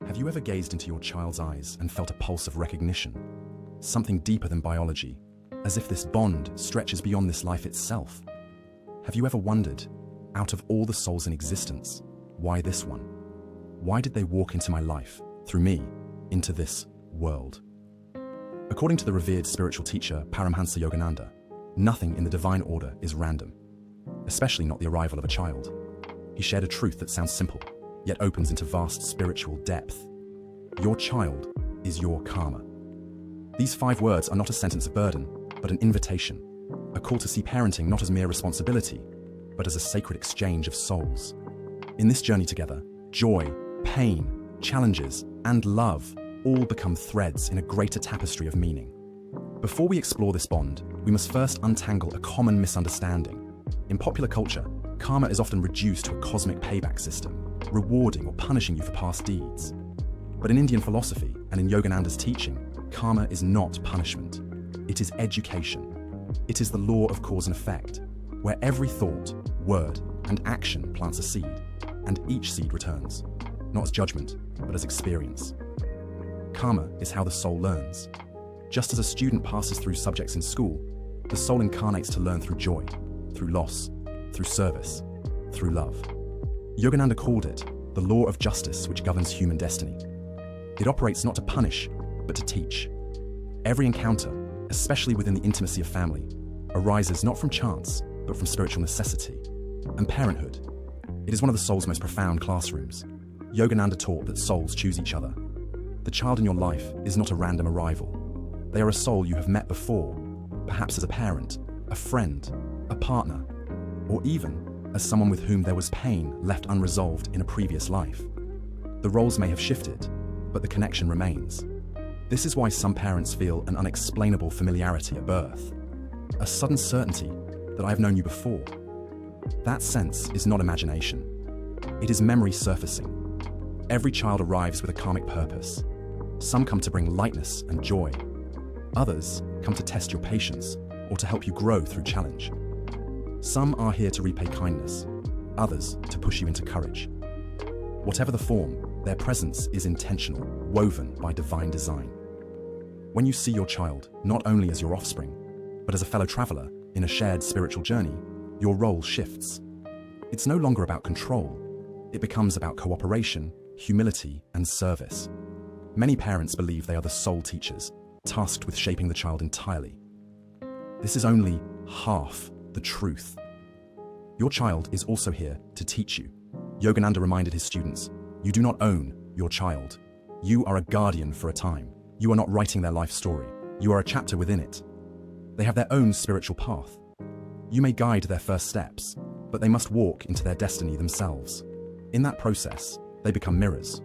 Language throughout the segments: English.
Have you ever gazed into your child's eyes and felt a pulse of recognition? Something deeper than biology, as if this bond stretches beyond this life itself. Have you ever wondered, out of all the souls in existence, why this one? Why did they walk into my life, through me, into this world? According to the revered spiritual teacher Paramhansa Yogananda, nothing in the divine order is random, especially not the arrival of a child. He shared a truth that sounds simple, yet opens into vast spiritual depth. Your child is your karma. These 5 words are not a sentence of burden, but an invitation, a call to see parenting not as mere responsibility, but as a sacred exchange of souls. In this journey together, joy, pain, challenges, and love all become threads in a greater tapestry of meaning. Before we explore this bond, we must first untangle a common misunderstanding. In popular culture, karma is often reduced to a cosmic payback system, rewarding or punishing you for past deeds. But in Indian philosophy and in Yogananda's teaching, karma is not punishment. It is education. It is the law of cause and effect, where every thought, word, and action plants a seed, and each seed returns, not as judgment, but as experience. Karma is how the soul learns. Just as a student passes through subjects in school, the soul incarnates to learn through joy, through loss, through service, through love. Yogananda called it the law of justice which governs human destiny. It operates not to punish, but to teach. Every encounter, especially within the intimacy of family, arises not from chance, but from spiritual necessity. And parenthood, it is one of the soul's most profound classrooms. Yogananda taught that souls choose each other. The child in your life is not a random arrival. They are a soul you have met before, perhaps as a parent, a friend, a partner, or even as someone with whom there was pain left unresolved in a previous life. The roles may have shifted, but the connection remains. This is why some parents feel an unexplainable familiarity at birth, a sudden certainty that I have known you before. That sense is not imagination. It is memory surfacing. Every child arrives with a karmic purpose. Some come to bring lightness and joy. Others come to test your patience or to help you grow through challenge. Some are here to repay kindness, others to push you into courage. Whatever the form, their presence is intentional, woven by divine design. When you see your child not only as your offspring, but as a fellow traveler in a shared spiritual journey, your role shifts. It's no longer about control. It becomes about cooperation, humility, and service. Many parents believe they are the sole teachers, tasked with shaping the child entirely. This is only half the truth. Your child is also here to teach you. Yogananda reminded his students, you do not own your child. You are a guardian for a time. You are not writing their life story. You are a chapter within it. They have their own spiritual path. You may guide their first steps, but they must walk into their destiny themselves. In that process, they become mirrors.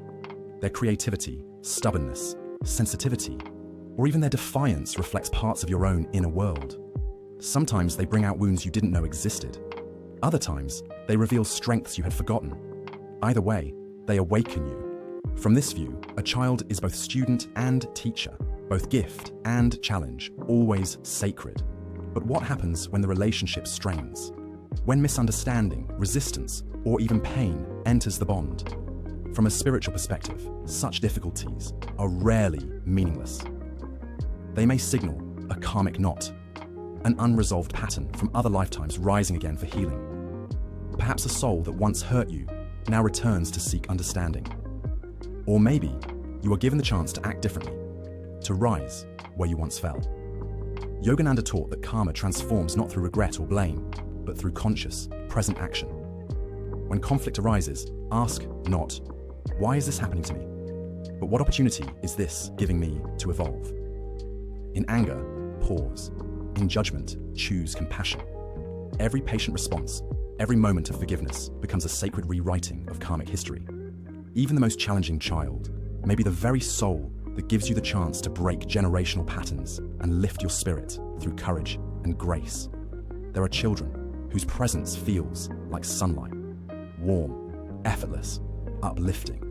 Their creativity, stubbornness, sensitivity, or even their defiance reflects parts of your own inner world. Sometimes they bring out wounds you didn't know existed. Other times, they reveal strengths you had forgotten. Either way, they awaken you. From this view, a child is both student and teacher, both gift and challenge, always sacred. But what happens when the relationship strains? When misunderstanding, resistance, or even pain enters the bond? From a spiritual perspective, such difficulties are rarely meaningless. They may signal a karmic knot, an unresolved pattern from other lifetimes rising again for healing. Perhaps a soul that once hurt you now returns to seek understanding. Or maybe you are given the chance to act differently, to rise where you once fell. Yogananda taught that karma transforms not through regret or blame, but through conscious, present action. When conflict arises, ask not, why is this happening to me? But what opportunity is this giving me to evolve? In anger, pause. In judgment, choose compassion. Every patient response, every moment of forgiveness becomes a sacred rewriting of karmic history. Even the most challenging child may be the very soul that gives you the chance to break generational patterns and lift your spirit through courage and grace. There are children whose presence feels like sunlight, warm, effortless, uplifting.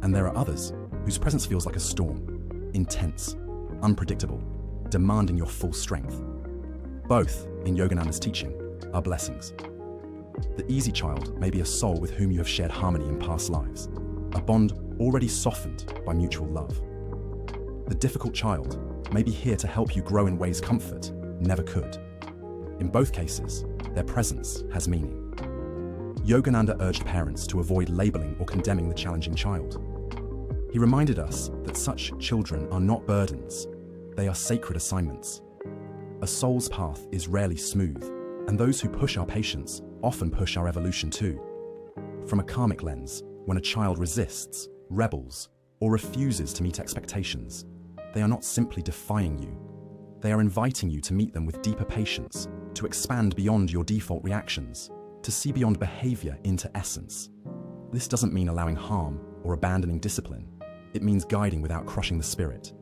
And there are others whose presence feels like a storm, intense, unpredictable, demanding your full strength. Both, in Yogananda's teaching, are blessings. The easy child may be a soul with whom you have shared harmony in past lives, a bond already softened by mutual love. The difficult child may be here to help you grow in ways comfort never could. In both cases, their presence has meaning. Yogananda urged parents to avoid labeling or condemning the challenging child. He reminded us that such children are not burdens, they are sacred assignments. A soul's path is rarely smooth, and those who push our patience often push our evolution too. From a karmic lens, when a child resists, rebels, or refuses to meet expectations, they are not simply defying you. They are inviting you to meet them with deeper patience, to expand beyond your default reactions, to see beyond behavior into essence. This doesn't mean allowing harm or abandoning discipline. It means guiding without crushing the spirit.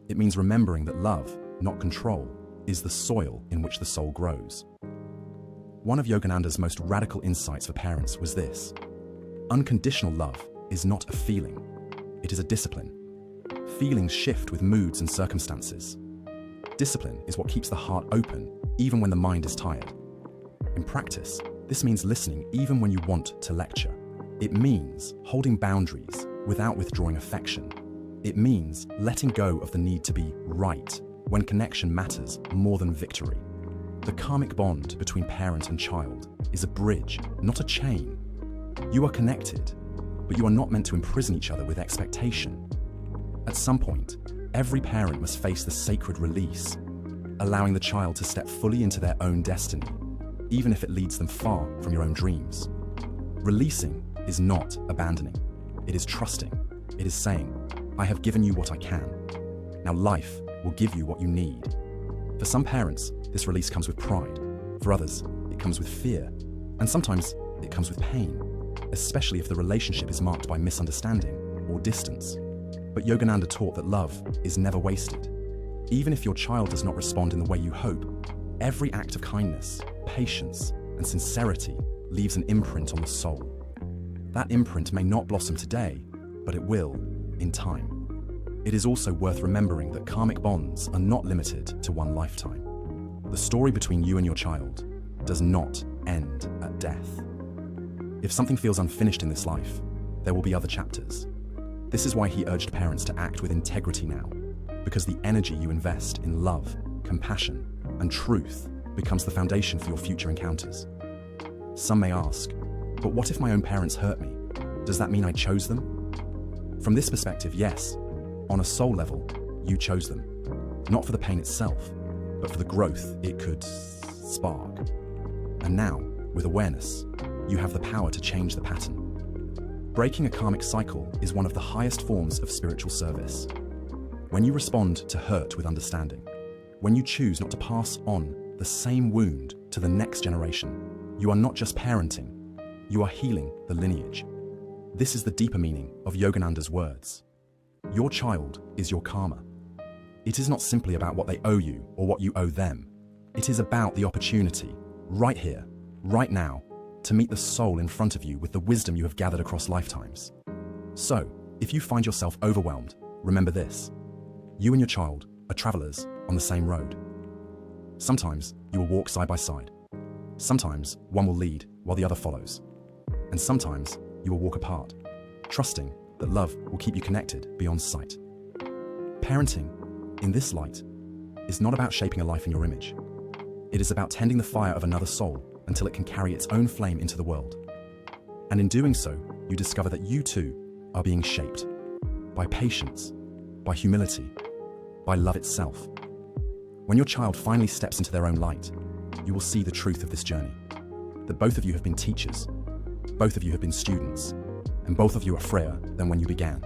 It means remembering that love, not control, is the soil in which the soul grows. One of Yogananda's most radical insights for parents was this: unconditional love is not a feeling, it is a discipline. Feelings shift with moods and circumstances. Discipline is what keeps the heart open, even when the mind is tired. In practice, this means listening even when you want to lecture. It means holding boundaries without withdrawing affection. It means letting go of the need to be right when connection matters more than victory. The karmic bond between parent and child is a bridge, not a chain. You are connected, but you are not meant to imprison each other with expectation. At some point, every parent must face the sacred release, allowing the child to step fully into their own destiny, even if it leads them far from your own dreams. Releasing is not abandoning. It is trusting. It is saying, I have given you what I can. Now life will give you what you need. For some parents, this release comes with pride. For others, it comes with fear. And sometimes it comes with pain, especially if the relationship is marked by misunderstanding or distance. But Yogananda taught that love is never wasted. Even if your child does not respond in the way you hope, every act of kindness, patience, and sincerity leaves an imprint on the soul. That imprint may not blossom today, but it will in time. It is also worth remembering that karmic bonds are not limited to one lifetime. The story between you and your child does not end at death. If something feels unfinished in this life, there will be other chapters. This is why he urged parents to act with integrity now, because the energy you invest in love, compassion, and truth becomes the foundation for your future encounters. Some may ask, but what if my own parents hurt me? Does that mean I chose them? From this perspective, yes. On a soul level, you chose them. Not for the pain itself, but for the growth it could spark. And now, with awareness, you have the power to change the pattern. Breaking a karmic cycle is one of the highest forms of spiritual service. When you respond to hurt with understanding, when you choose not to pass on the same wound to the next generation, you are not just parenting, you are healing the lineage. This is the deeper meaning of Yogananda's words. Your child is your karma. It is not simply about what they owe you or what you owe them. It is about the opportunity, right here, right now, to meet the soul in front of you with the wisdom you have gathered across lifetimes. So, if you find yourself overwhelmed, remember this. You and your child are travelers on the same road. Sometimes you will walk side by side. Sometimes one will lead while the other follows. And sometimes you will walk apart, trusting that love will keep you connected beyond sight. Parenting, in this light, is not about shaping a life in your image. It is about tending the fire of another soul until it can carry its own flame into the world. And in doing so, you discover that you too are being shaped by patience, by humility, by love itself. When your child finally steps into their own light, you will see the truth of this journey, that both of you have been teachers, both of you have been students, and both of you are freer than when you began.